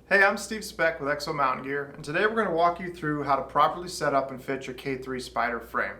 Hey, I'm Steve Speck with Exo Mountain Gear, and today we're going to walk you through how to properly set up and fit your K3 Spyder frame.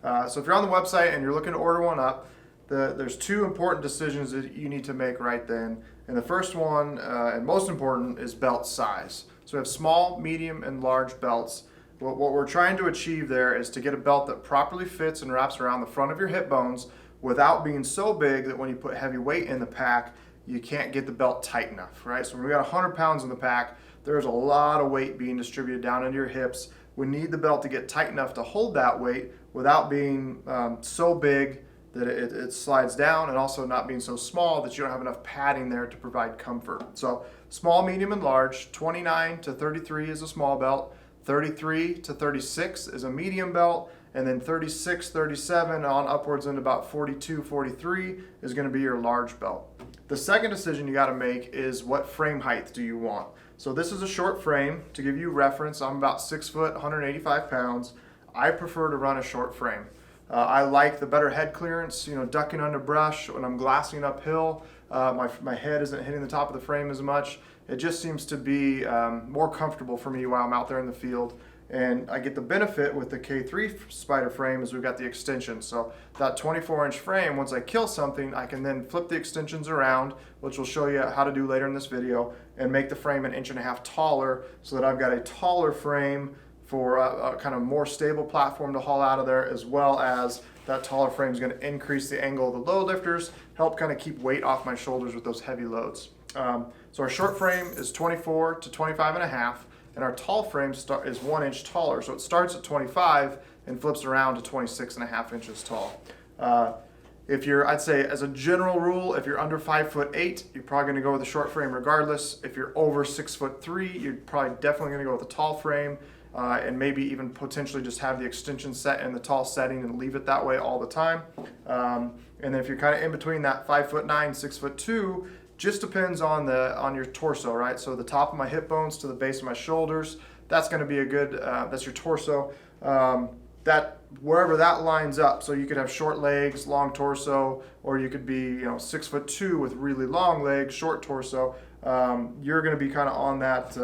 So if you're on the website and you're looking to order one up, there's two important decisions that you need to make right then. And the first one, and most important, is belt size. So we have small, medium, and large belts. What we're trying to achieve there is to get a belt that properly fits and wraps around the front of your hip bones without being so big that when you put heavy weight in the pack, you can't get the belt tight enough, right? So when we got 100 pounds in the pack, there's a lot of weight being distributed down into your hips. We need the belt to get tight enough to hold that weight without being so big that it slides down, and also not being so small that you don't have enough padding there to provide comfort. So small, medium, and large. 29 to 33 is a small belt. 33 to 36 is a medium belt, and then 36, 37 on upwards into about 42, 43 is going to be your large belt. The second decision you got to make is what frame height do you want. So this is a short frame. To give you reference, I'm about 6 foot, 185 pounds. I prefer to run a short frame. I like the better head clearance, ducking under brush when I'm glassing uphill. My head isn't hitting the top of the frame as much. It just seems to be more comfortable for me while I'm out there in the field. And I get the benefit with the K3 Spyder frame is we've got the extension. So that 24-inch frame, once I kill something, I can then flip the extensions around, which we'll show you how to do later in this video, and make the frame 1.5 inches taller so that I've got a taller frame for a kind of more stable platform to haul out of there, as well as that taller frame is going to increase the angle of the load lifters, help kind of keep weight off my shoulders with those heavy loads. So our short frame is 24 to 25.5, and our tall frame is 1 inch taller. So it starts at 25 and flips around to 26.5 inches tall. I'd say as a general rule, if you're under 5'8", you're probably going to go with a short frame regardless. If you're over 6'3", you're probably definitely going to go with a tall frame. And maybe even potentially just have the extension set in the tall setting and leave it that way all the time. And then if you're kind of in between that 5'9", 6'2", just depends on your torso, right? So the top of my hip bones to the base of my shoulders, that's going to be a good, that's your torso. That wherever that lines up, so you could have short legs, long torso, or you could be 6'2" with really long legs, short torso. You're going to be kind of on that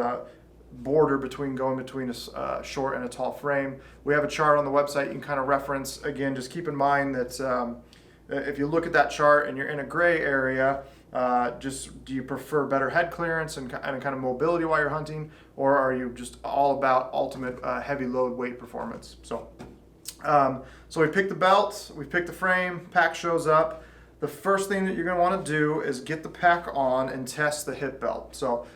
border between a short and a tall frame. We have a chart on the website you can kind of reference. Again, just keep in mind that if you look at that chart and you're in a gray area, do you prefer better head clearance and kind of mobility while you're hunting, or are you just all about ultimate heavy load weight performance? So we picked the belt, we picked the frame, pack shows up. The first thing that you're going to want to do is get the pack on and test the hip belt. So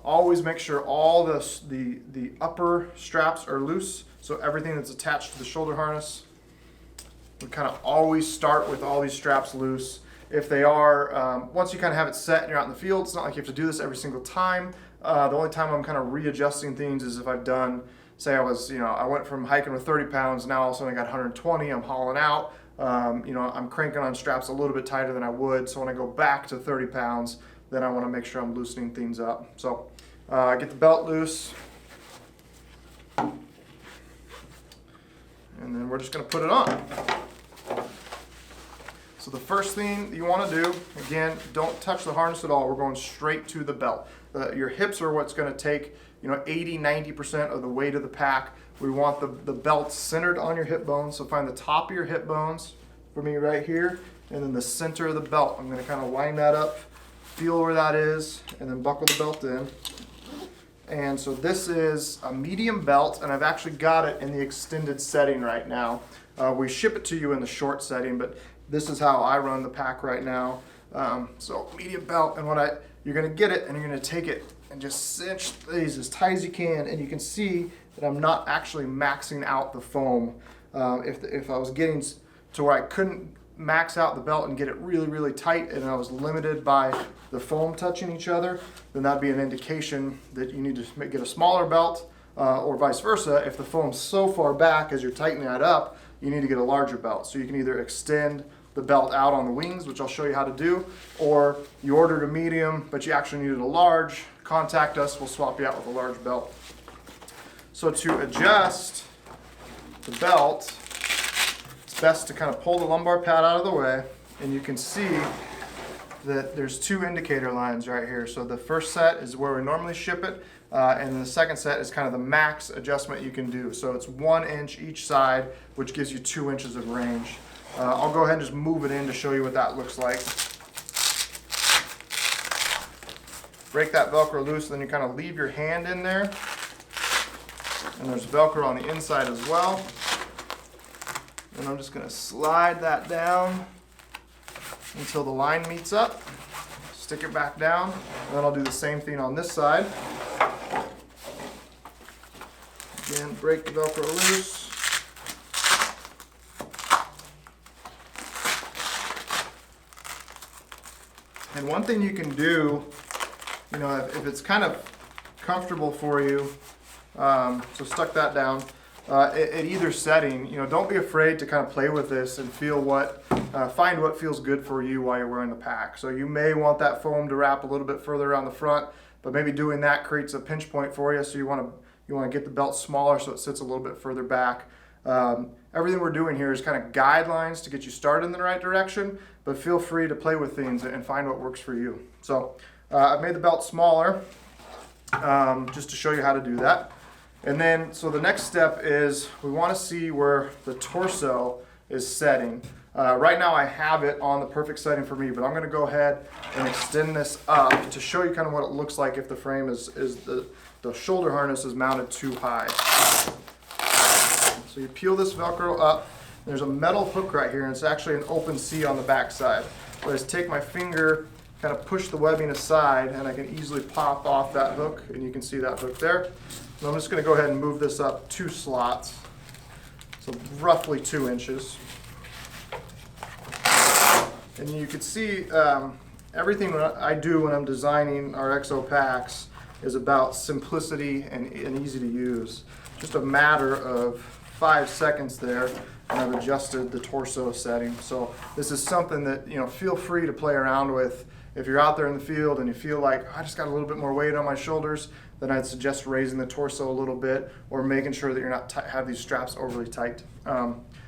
always make sure all the upper straps are loose, so everything that's attached to the shoulder harness. We kind of always start with all these straps loose. If they are, once you kind of have it set and you're out in the field, it's not like you have to do this every single time. The only time I'm kind of readjusting things is if I've done, say I went from hiking with 30 pounds, now all of a sudden I got 120, I'm hauling out. I'm cranking on straps a little bit tighter than I would, so when I go back to 30 pounds, then I want to make sure I'm loosening things up. So get the belt loose, and then we're just going to put it on. So the first thing you want to do, again, don't touch the harness at all. We're going straight to the belt. Your hips are what's going to take 80-90% of the weight of the pack. We want the belt centered on your hip bones. So find the top of your hip bones for me right here, and then the center of the belt. I'm going to kind of line that up, feel where that is, and then buckle the belt in. And so this is a medium belt, and I've actually got it in the extended setting right now. We ship it to you in the short setting, but this is how I run the pack right now. So medium belt, and you're going to get it, and you're going to take it and just cinch these as tight as you can, and you can see that I'm not actually maxing out the foam. If I was getting to where I couldn't max out the belt and get it really, really tight, and I was limited by the foam touching each other, then that'd be an indication that you need to get a smaller belt, or vice versa. If the foam's so far back as you're tightening that up, you need to get a larger belt. So you can either extend the belt out on the wings, which I'll show you how to do, or you ordered a medium, but you actually needed a large, contact us, we'll swap you out with a large belt. So to adjust the belt, it's best to kind of pull the lumbar pad out of the way, and you can see that there's two indicator lines right here. So the first set is where we normally ship it, and the second set is kind of the max adjustment you can do. So it's 1 inch each side, which gives you 2 inches of range. I'll go ahead and just move it in to show you what that looks like. Break that Velcro loose, then you kind of leave your hand in there. And there's Velcro on the inside as well. And I'm just going to slide that down until the line meets up. Stick it back down. And then I'll do the same thing on this side. Again, break the Velcro loose. And one thing you can do, you know, if it's kind of comfortable for you, so stuck that down, at either setting, you know, don't be afraid to kind of play with this and feel find what feels good for you while you're wearing the pack. So you may want that foam to wrap a little bit further around the front, but maybe doing that creates a pinch point for you. So you want to get the belt smaller so it sits a little bit further back. Everything we're doing here is kind of guidelines to get you started in the right direction, but feel free to play with things and find what works for you. So I've made the belt smaller just to show you how to do that. And then, so the next step is we want to see where the torso is setting. Right now I have it on the perfect setting for me, but I'm going to go ahead and extend this up to show you kind of what it looks like if the frame the shoulder harness is mounted too high. So you peel this Velcro up. There's a metal hook right here, and it's actually an open C on the back side. So I just take my finger, kind of push the webbing aside, and I can easily pop off that hook, and you can see that hook there. And I'm just going to go ahead and move this up 2 slots, so roughly 2 inches. And you can see everything I do when I'm designing our Exo packs is about simplicity and easy to use. Just a matter of 5 seconds there, and I've adjusted the torso setting. So this is something that, you know, feel free to play around with. If you're out there in the field and you feel like, I just got a little bit more weight on my shoulders, then I'd suggest raising the torso a little bit or making sure that you're not have these straps overly tight.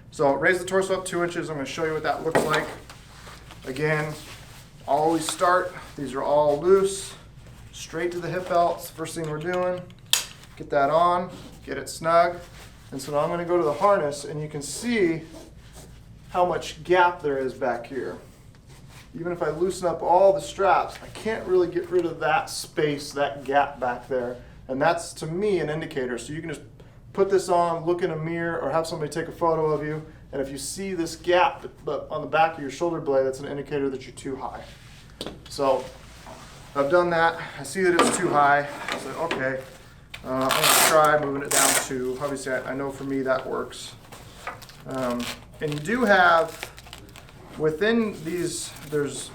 So raise the torso up 2 inches. I'm going to show you what that looks like. Again, always start. These are all loose. Straight to the hip belt. It's the first thing we're doing. Get that on. Get it snug. And so now I'm going to go to the harness, and you can see how much gap there is back here. Even if I loosen up all the straps, I can't really get rid of that space, that gap back there. And that's, to me, an indicator. So you can just put this on, look in a mirror, or have somebody take a photo of you. And if you see this gap on the back of your shoulder blade, that's an indicator that you're too high. So I've done that. I see that it's too high. I said, okay, I'm going to try moving it down to, obviously I know for me that works. And you do have, within these, there's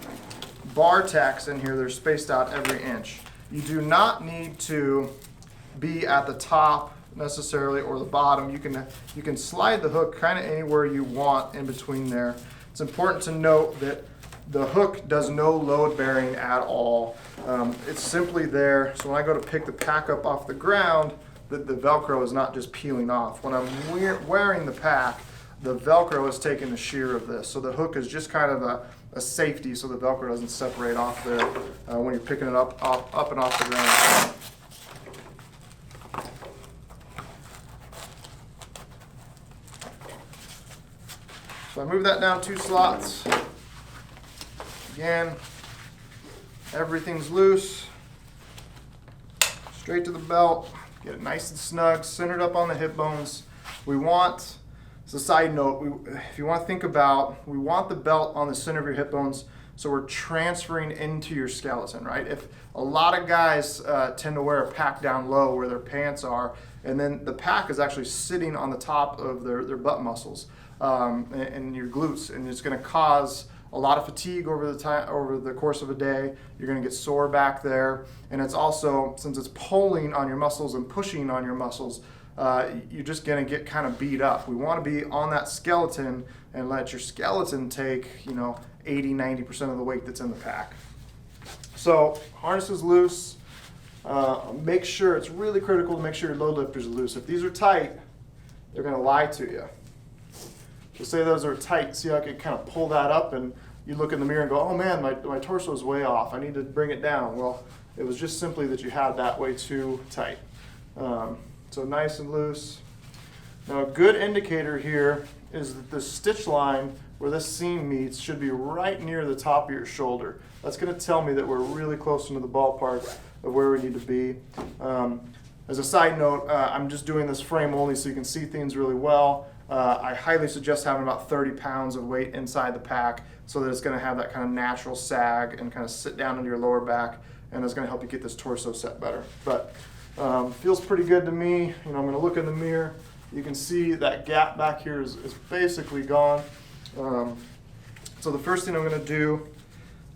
bar tacks in here. They're spaced out every inch. You do not need to be at the top necessarily or the bottom. You can slide the hook kind of anywhere you want in between there. It's important to note that the hook does no load bearing at all. It's simply there so when I go to pick the pack up off the ground, the Velcro is not just peeling off. When I'm wearing the pack, the Velcro is taking the shear of this. So the hook is just kind of a safety so the Velcro doesn't separate off there when you're picking it up and off the ground. So I move that down 2 slots. Again, everything's loose. Straight to the belt. Get it nice and snug, centered up on the hip bones. We want, as a side note, if you want to think about, we want the belt on the center of your hip bones so we're transferring into your skeleton, right? If a lot of guys tend to wear a pack down low where their pants are, and then the pack is actually sitting on the top of their butt muscles and your glutes, and it's going to cause a lot of fatigue over the course of a day. You're going to get sore back there, and it's also, since it's pulling on your muscles and pushing on your muscles, you're just going to get kind of beat up. We want to be on that skeleton and let your skeleton take, 80-90% of the weight that's in the pack. So harness is loose. Make sure, it's really critical to make sure your load lifters are loose. If these are tight, they're going to lie to you. So say those are tight, see how I can kind of pull that up and you look in the mirror and go, oh man, my torso is way off. I need to bring it down. Well, it was just simply that you had that way too tight. So nice and loose. Now a good indicator here is that the stitch line where this seam meets should be right near the top of your shoulder. That's going to tell me that we're really close into the ballpark of where we need to be. As a side note, I'm just doing this frame only so you can see things really well. I highly suggest having about 30 pounds of weight inside the pack so that it's going to have that kind of natural sag and kind of sit down into your lower back, and it's going to help you get this torso set better. But feels pretty good to me. I'm going to look in the mirror. You can see that gap back here is basically gone. So the first thing I'm going to do,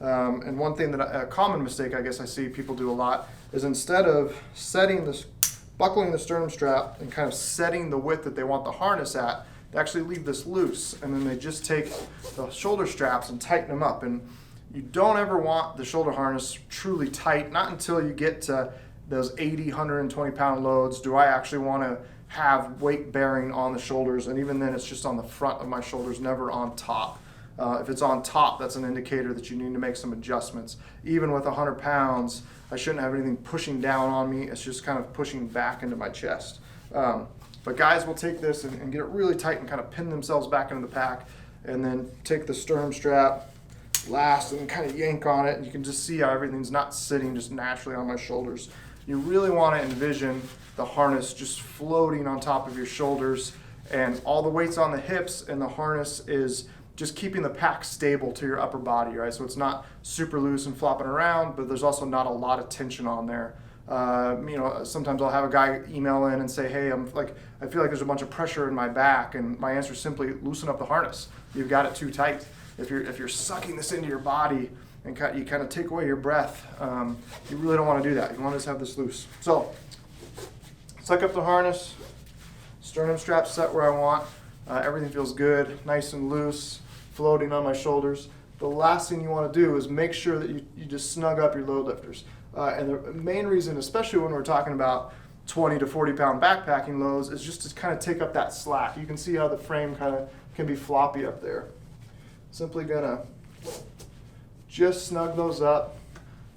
and one thing that a common mistake I guess I see people do a lot, is instead of buckling the sternum strap and kind of setting the width that they want the harness at, they actually leave this loose, and then they just take the shoulder straps and tighten them up. And you don't ever want the shoulder harness truly tight, not until you get to those 80, 120 pound loads. Do I actually want to have weight bearing on the shoulders? And even then, it's just on the front of my shoulders, never on top. If it's on top, that's an indicator that you need to make some adjustments. Even with 100 pounds, I shouldn't have anything pushing down on me. It's just kind of pushing back into my chest. But guys will take this and get it really tight and kind of pin themselves back into the pack, and then take the sternum strap last and kind of yank on it. And you can just see how everything's not sitting just naturally on my shoulders. You really want to envision the harness just floating on top of your shoulders, and all the weight's on the hips, and the harness is just keeping the pack stable to your upper body, right? So it's not super loose and flopping around, but there's also not a lot of tension on there. Sometimes I'll have a guy email in and say, hey, I feel like there's a bunch of pressure in my back, and my answer is simply loosen up the harness. You've got it too tight. If you're sucking this into your body and you kind of take away your breath, you really don't want to do that. You want to just have this loose. So suck up the harness, sternum strap set where I want. Everything feels good, nice and loose, floating on my shoulders. The last thing you want to do is make sure that you just snug up your load lifters. And the main reason, especially when we're talking about 20 to 40 pound backpacking loads, is just to kind of take up that slack. You can see how the frame kind of can be floppy up there. Simply gonna just snug those up,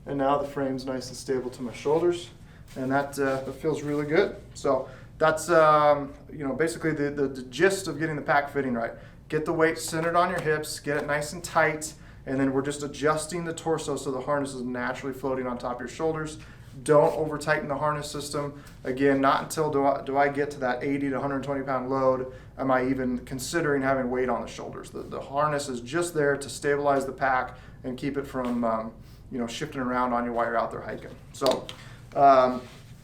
and now the frame's nice and stable to my shoulders, and that feels really good. So that's basically the gist of getting the pack fitting right. Get the weight centered on your hips, get it nice and tight, and then we're just adjusting the torso so the harness is naturally floating on top of your shoulders. Don't over tighten the harness system. Again, not until do I get to that 80 to 120 pound load am I even considering having weight on the shoulders. The harness is just there to stabilize the pack and keep it from shifting around on you while you're out there hiking. So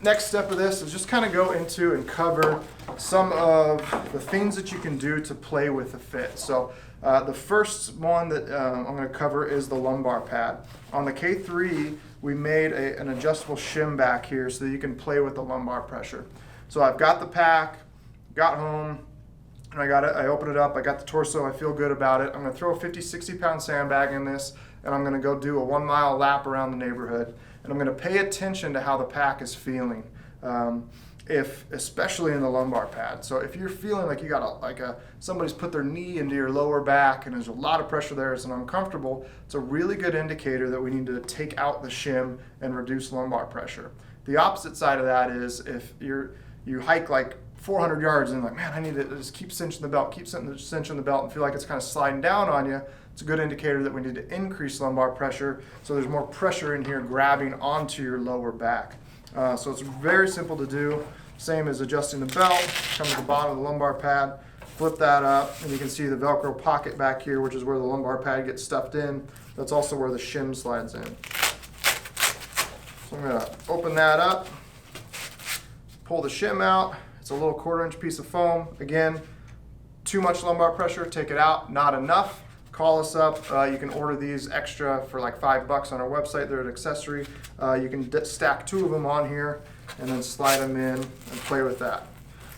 next step of this is just kind of go into and cover some of the things that you can do to play with the fit. So the first one that I'm going to cover is the lumbar pad. On the K3, we made an adjustable shim back here so that you can play with the lumbar pressure. So I've got the pack, got home, and I opened it up, I got the torso, I feel good about it. I'm going to throw a 50, 60 pound sandbag in this, and I'm going to go do a 1 mile lap around the neighborhood. And I'm going to pay attention to how the pack is feeling, especially in the lumbar pad. So if you're feeling like you got somebody's put their knee into your lower back and there's a lot of pressure there, it's uncomfortable, it's a really good indicator that we need to take out the shim and reduce lumbar pressure. The opposite side of that is if you hike like 400 yards and like, man, I need to just keep cinching the belt, and feel like it's kind of sliding down on you, it's a good indicator that we need to increase lumbar pressure so there's more pressure in here grabbing onto your lower back. So it's very simple to do. Same as adjusting the belt. Come to the bottom of the lumbar pad, flip that up, and you can see the Velcro pocket back here, which is where the lumbar pad gets stuffed in. That's also where the shim slides in. So I'm going to open that up, pull the shim out. It's a little 1/4 inch piece of foam. Again, too much lumbar pressure, take it out. Not enough, call us up. You can order these extra for like $5 on our website. They're an accessory. You can stack 2 of them on here and then slide them in and play with that.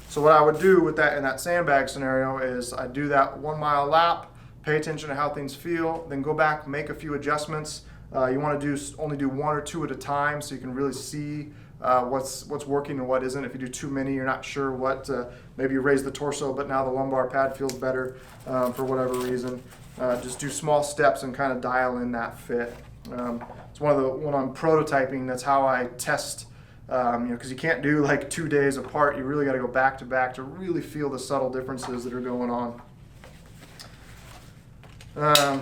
So what I would do with that in that sandbag scenario is I do that 1 mile lap, pay attention to how things feel, then go back, make a few adjustments. You want to only do 1 or 2 at a time so you can really see what's working and what isn't. If you do too many, you're not sure what, maybe you raise the torso, but now the lumbar pad feels better for whatever reason. just do small steps and kind of dial in that fit. It's when I'm prototyping, that's how I test, because you can't do like 2 days apart. You really got to go back to back to really feel the subtle differences that are going on.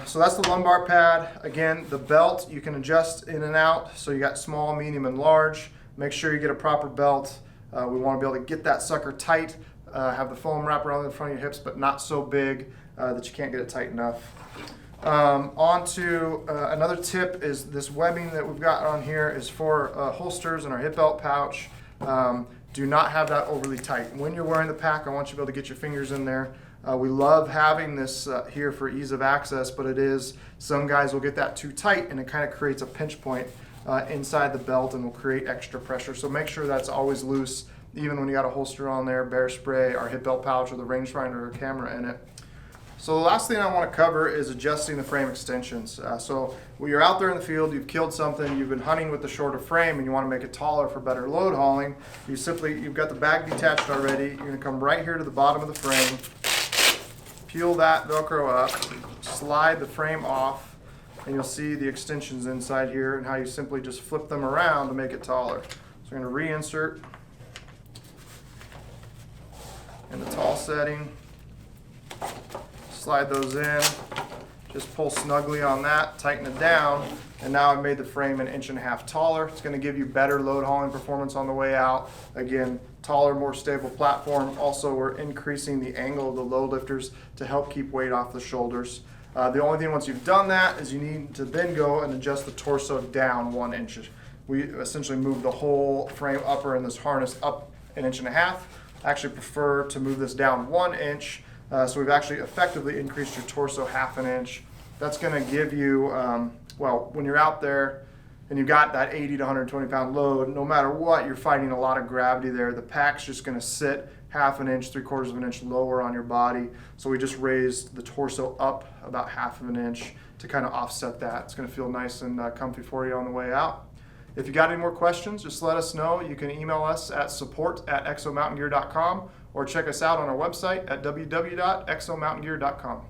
So that's the lumbar pad. Again, the belt you can adjust in and out. So you got small, medium, and large. Make sure you get a proper belt. We want to be able to get that sucker tight, have the foam wrap around the front of your hips, but not so big that you can't get it tight enough. On to another tip is this webbing that we've got on here is for holsters in our hip belt pouch. Do not have that overly tight. When you're wearing the pack, I want you to be able to get your fingers in there. We love having this here for ease of access, but some guys will get that too tight and it kind of creates a pinch point inside the belt and will create extra pressure. So make sure that's always loose, even when you got a holster on there, bear spray, our hip belt pouch, or the rangefinder or camera in it. So the last thing I want to cover is adjusting the frame extensions. So when you're out there in the field, you've killed something, you've been hunting with the shorter frame and you want to make it taller for better load hauling, you've got the bag detached already. You're going to come right here to the bottom of the frame, peel that Velcro up, slide the frame off, and you'll see the extensions inside here and how you simply just flip them around to make it taller. So we're going to reinsert in the tall setting, slide those in, just pull snugly on that, tighten it down, and now I've made the frame 1.5 inches taller. It's going to give you better load hauling performance on the way out. Again, taller, more stable platform. Also, we're increasing the angle of the load lifters to help keep weight off the shoulders. The only thing once you've done that is you need to then go and adjust the torso down 1 inch. We essentially move the whole frame upper in this harness up 1.5 inches. I actually prefer to move this down 1 inch. So we've actually effectively increased your torso 1/2 inch. That's going to give you, when you're out there and you've got that 80 to 120 pound load, no matter what, you're fighting a lot of gravity there. The pack's just going to sit 1/2 inch, 3/4 inch lower on your body. So we just raised the torso up about 1/2 inch to kind of offset that. It's going to feel nice and comfy for you on the way out. If you got any more questions, just let us know. You can email us at support@exomountaingear.com or check us out on our website at www.exomountaingear.com.